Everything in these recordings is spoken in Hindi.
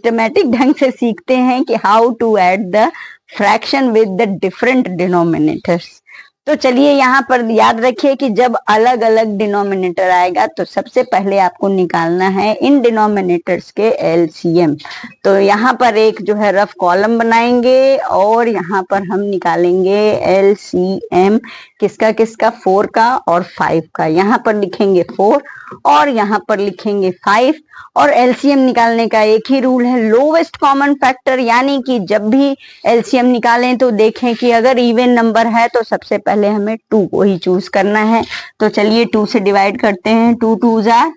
सिस्टमैटिक ढंग से सीखते हैं कि how to add the fraction with the different denominators. तो चलिए यहाँ पर याद रखिए कि जब अलग अलग डिनोमिनेटर आएगा तो सबसे पहले आपको निकालना है इन डिनोमिनेटर्स के एलसीएम। तो यहाँ पर एक जो है रफ कॉलम बनाएंगे और यहाँ पर हम निकालेंगे एलसीएम किसका किसका, 4 का और 5 का। यहाँ पर लिखेंगे 4 और यहाँ पर लिखेंगे 5। और एलसीएम निकालने का एक ही रूल है, लोवेस्ट कॉमन फैक्टर, यानी कि जब भी एलसीएम निकालें तो देखें कि अगर इवन नंबर है तो सबसे पहले हमें 2 को ही चूज करना है। तो चलिए 2 से डिवाइड करते हैं, 2 2 जार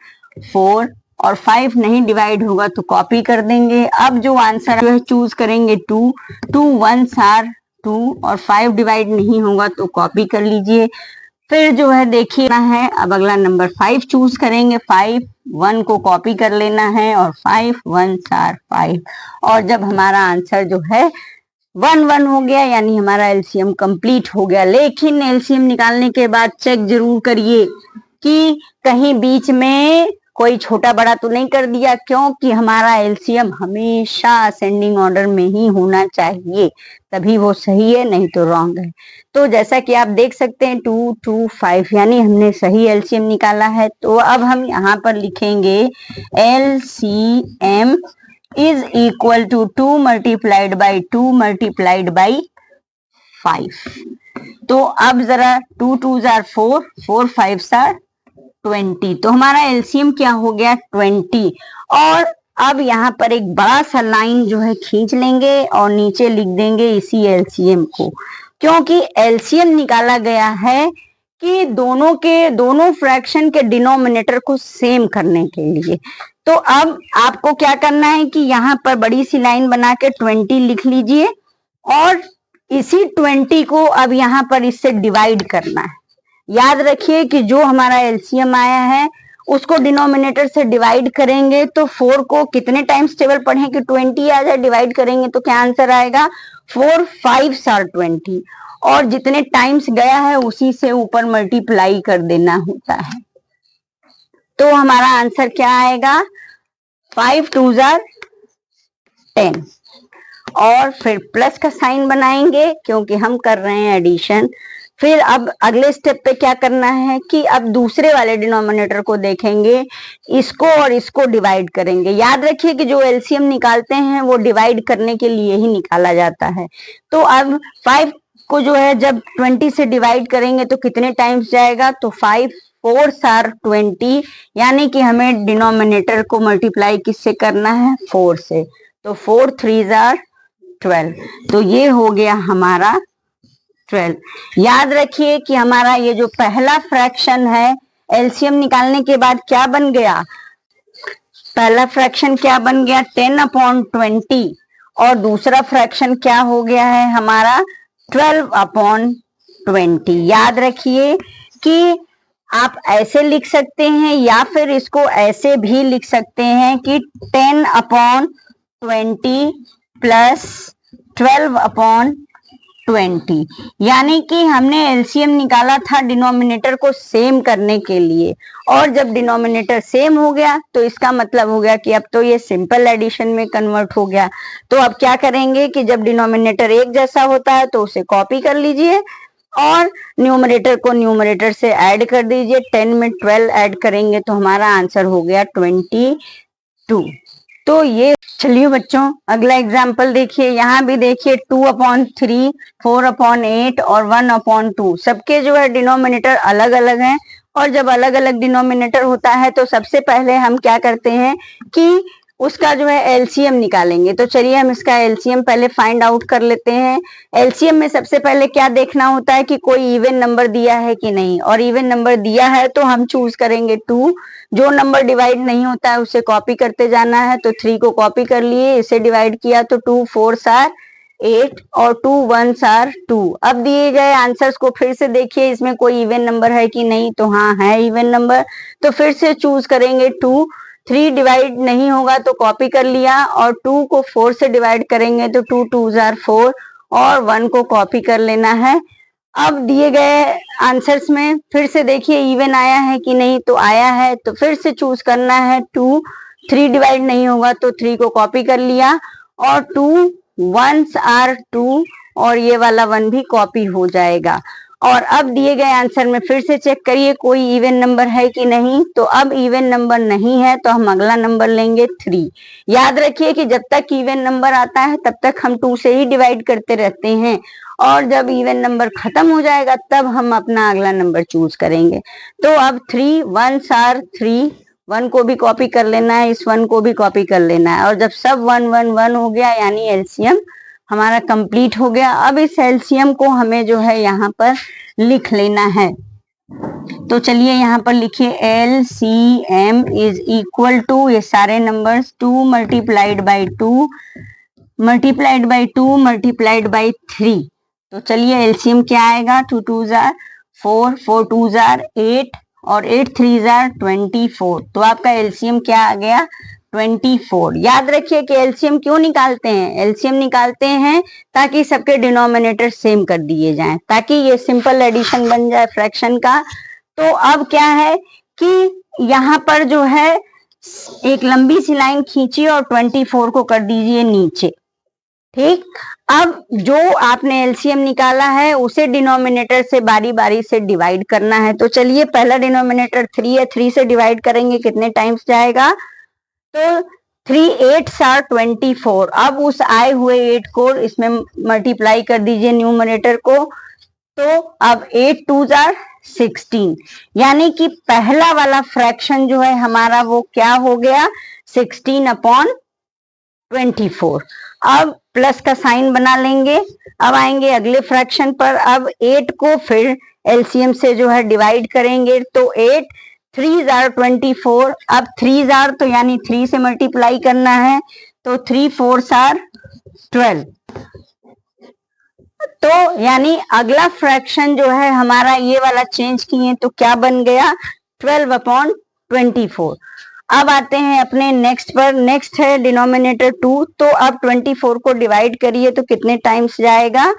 4 और 5 नहीं डिवाइड होगा तो कॉपी कर देंगे। अब जो आंसर जो है चूज करेंगे 2, 2 1 आर 2 और 5 डिवाइड नहीं होगा तो कॉपी कर लीजिए। फिर जो है देखिए ना है, अब अगला नंबर 5 चूज करेंगे, 5 1 को कॉपी कर लेना है और 5 1 आर 5। और जब हमारा आंसर जो है 1 1 हो गया यानी हमारा एलसीएम कंप्लीट हो गया। लेकिन एलसीएम निकालने के बाद चेक जरूर करिए कि कहीं बीच में कोई छोटा बड़ा तो नहीं कर दिया, क्योंकि हमारा एलसीएम हमेशा असेंडिंग ऑर्डर में ही होना चाहिए, तभी वो सही है, नहीं तो रॉन्ग है। तो जैसा कि आप देख सकते हैं 2 2 5 यानी हमने सही एलसीएम निकाला है। तो अब हम यहाँ पर लिखेंगे LCM is equal to 2 multiplied by 2 multiplied by 5। तो अब जरा 2 2 जार 4 4 5 जार 20। तो हमारा एलसीएम क्या हो गया 20। और अब यहाँ पर एक बड़ा सा लाइन जो है खींच लेंगे और नीचे लिख देंगे इसी एलसीएम को, क्योंकि एलसीएम निकाला गया है कि दोनों फ्रैक्शन के डिनोमिनेटर को सेम करने के लिए। तो अब आपको क्या करना है कि यहाँ पर बड़ी सी लाइन बना के 20 लिख लीजिए और इसी 20 को अब यहाँ पर इससे डिवाइड करना है। याद रखिए कि जो हमारा एलसीएम आया है उसको डिनोमिनेटर से डिवाइड करेंगे तो 4 को कितने टाइम्स टेबल पढ़ें कि 20 आ जाए, डिवाइड करेंगे तो क्या आंसर आएगा 4 5 आर 20। और जितने टाइम्स गया है उसी से ऊपर मल्टीप्लाई कर देना होता है। तो हमारा आंसर क्या आएगा 5 2 जार 10। और फिर प्लस का साइन बनाएंगे क्योंकि हम कर रहे हैं एडिशन। फिर अब अगले स्टेप पे क्या करना है कि अब दूसरे वाले डिनोमिनेटर को देखेंगे, इसको और इसको डिवाइड करेंगे। याद रखिए कि जो एलसीएम निकालते हैं वो डिवाइड करने के लिए ही निकाला जाता है। तो अब 5 को जो है जब 20 से डिवाइड करेंगे तो कितने टाइम्स जाएगा, तो 5 4 आर 20 यानी कि हमें डिनोमिनेटर को मल्टीप्लाई किससे करना है 4 से। तो 4 3 आर 12। तो ये हो गया हमारा 12। याद रखिए कि हमारा ये जो पहला फ्रैक्शन है एलसीएम निकालने के बाद क्या बन गया, पहला फ्रैक्शन क्या बन गया 10/20 और दूसरा फ्रैक्शन क्या हो गया है हमारा 12/20। याद रखिए कि आप ऐसे लिख सकते हैं या फिर इसको ऐसे भी लिख सकते हैं कि 10/20 प्लस 12/20, यानी कि हमने एलसीएम निकाला था डिनोमिनेटर को सेम करने के लिए, और जब डिनोमिनेटर सेम हो गया तो इसका मतलब हो गया कि अब तो ये सिंपल एडिशन में कन्वर्ट हो गया। तो अब क्या करेंगे कि जब डिनोमिनेटर एक जैसा होता है तो उसे कॉपी कर लीजिए और न्यूमरेटर को न्यूमरेटर से ऐड कर दीजिए। 10 में 12 ऐड करेंगे तो हमारा आंसर हो गया 22। तो ये चलिए बच्चों अगला एग्जाम्पल देखिए। यहाँ भी देखिए 2/3 4/8 और 1/2 सबके जो है डिनोमिनेटर अलग अलग हैं। और जब अलग अलग डिनोमिनेटर होता है तो सबसे पहले हम क्या करते हैं कि उसका जो है एलसीएम निकालेंगे। तो चलिए हम इसका एलसीएम पहले फाइंड आउट कर लेते हैं। एलसीएम में सबसे पहले क्या देखना होता है कि कोई इवन नंबर दिया है कि नहीं, और इवन नंबर दिया है तो हम चूज करेंगे 2। जो नंबर डिवाइड नहीं होता है उसे कॉपी करते जाना है। तो 3 को कॉपी कर लिए, इसे डिवाइड किया तो 2 4 आर 8 और 2 1 आर 2। अब दिए गए आंसर्स को फिर से देखिए, इसमें कोई इवन नंबर है कि नहीं, तो हाँ है इवन नंबर। तो फिर से चूज करेंगे 2। 3 डिवाइड नहीं होगा तो कॉपी कर लिया, और 2 को 4 से डिवाइड करेंगे तो 2 2 आर 4 और 1 को कॉपी कर लेना है। अब दिए गए आंसर्स में फिर से देखिए इवन आया है कि नहीं, तो आया है। तो फिर से चूज करना है 2। 3 डिवाइड नहीं होगा तो 3 को कॉपी कर लिया, और 2 1s आर 2, और ये वाला 1 भी कॉपी हो जाएगा। और अब दिए गए आंसर में फिर से चेक करिए कोई इवन नंबर है कि नहीं। तो अब इवन नंबर नहीं है तो हम अगला नंबर लेंगे 3। याद रखिए कि जब तक इवन नंबर आता है तब तक हम 2 से ही डिवाइड करते रहते हैं, और जब इवन नंबर खत्म हो जाएगा तब हम अपना अगला नंबर चूज करेंगे। तो अब 3 1s आर 3, 1 को भी कॉपी कर लेना है, इस 1 को भी कॉपी कर लेना है, और जब सब 1 1 1 हो गया यानी एलसीएम हमारा कंप्लीट हो गया। अब इस एलसीएम को हमें जो है यहाँ पर लिख लेना है। तो चलिए यहाँ पर लिखिए एलसीएम इज इक्वल टू, ये सारे numbers 2 multiplied by 2 multiplied by 2 multiplied by 3। तो चलिए एलसीएम क्या आएगा, 2 2 जार 4, 4 2 जार 8, और 8 3 जार 24। तो आपका एलसीएम क्या आ गया, 24। याद रखिए कि एलसीएम क्यों निकालते हैं, एलसीएम निकालते हैं ताकि सबके डिनोमिनेटर सेम कर दिए जाएं, ताकि ये सिंपल एडिशन बन जाए फ्रैक्शन का। तो अब क्या है कि यहाँ पर जो है एक लंबी सी लाइन खींचिए और 24 को कर दीजिए नीचे, ठीक। अब जो आपने एलसीएम निकाला है उसे डिनोमिनेटर से बारी बारी से डिवाइड करना है। तो चलिए पहला डिनोमिनेटर 3 है, 3 से डिवाइड करेंगे कितने टाइम्स जाएगा, तो 3 8s आर 24। अब उस आए हुए 8 को इसमें मल्टीप्लाई कर दीजिए न्यूमरेटर को, तो अब 8 2 जार 16, यानी कि पहला वाला फ्रैक्शन जो है हमारा वो क्या हो गया, 16/24। अब प्लस का साइन बना लेंगे। अब आएंगे अगले फ्रैक्शन पर। अब 8 को फिर एलसीएम से जो है डिवाइड करेंगे, तो 8 3 जार 24। अब 3 जार तो यानी 3 से मल्टीप्लाई करना है, तो 3 4 आर 12। तो यानी अगला फ्रैक्शन जो है हमारा ये वाला चेंज किए तो क्या बन गया, 12/24। अब आते हैं अपने नेक्स्ट पर। नेक्स्ट है डिनोमिनेटर 2। तो अब 24 को डिवाइड करिए तो कितने टाइम्स जाएगा,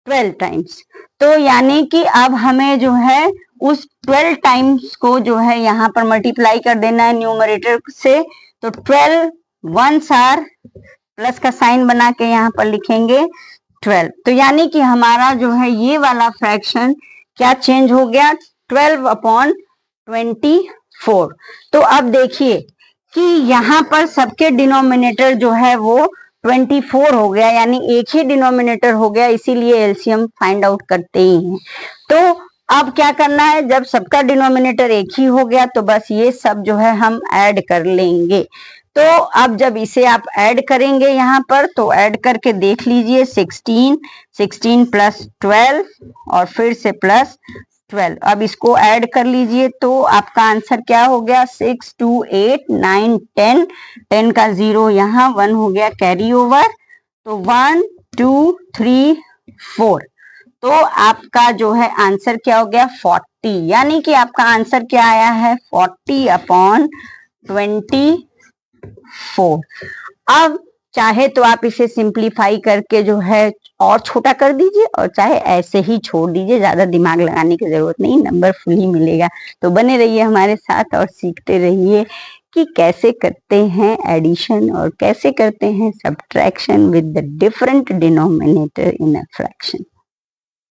12 टाइम्स। तो यानी कि अब हमें जो है उस 12 टाइम्स को जो है यहाँ पर मल्टीप्लाई कर देना है न्यूमरेटर से। तो 12 1s आर, प्लस का साइन बना के यहाँ पर लिखेंगे 12। तो यानी कि हमारा जो है ये वाला फ्रैक्शन क्या चेंज हो गया, 12/24। तो अब देखिए कि यहाँ पर सबके डिनोमिनेटर जो है वो 24 हो गया, यानी एक ही डिनोमिनेटर हो गया, इसीलिए एलसीएम फाइंड आउट करते ही हैं। तो अब क्या करना है, जब सबका डिनोमिनेटर एक ही हो गया तो बस ये सब जो है हम ऐड कर लेंगे। तो अब जब इसे आप ऐड करेंगे यहाँ पर, तो ऐड करके देख लीजिए 16 प्लस 12 और फिर से प्लस 12। अब इसको ऐड कर लीजिए तो आपका आंसर क्या हो गया, 6 2 8 9 10, 10 का 0 यहाँ, 1 हो गया कैरी ओवर, तो 1 2 3 4। तो आपका जो है आंसर क्या हो गया, 40। यानी कि आपका आंसर क्या आया है, 40/24। अब चाहे तो आप इसे सिंप्लीफाई करके जो है और छोटा कर दीजिए, और चाहे ऐसे ही छोड़ दीजिए, ज्यादा दिमाग लगाने की जरूरत नहीं, नंबर फुल ही मिलेगा। तो बने रहिए हमारे साथ और सीखते रहिए कि कैसे करते हैं एडिशन और कैसे करते हैं subtraction with the different denominator in a fraction.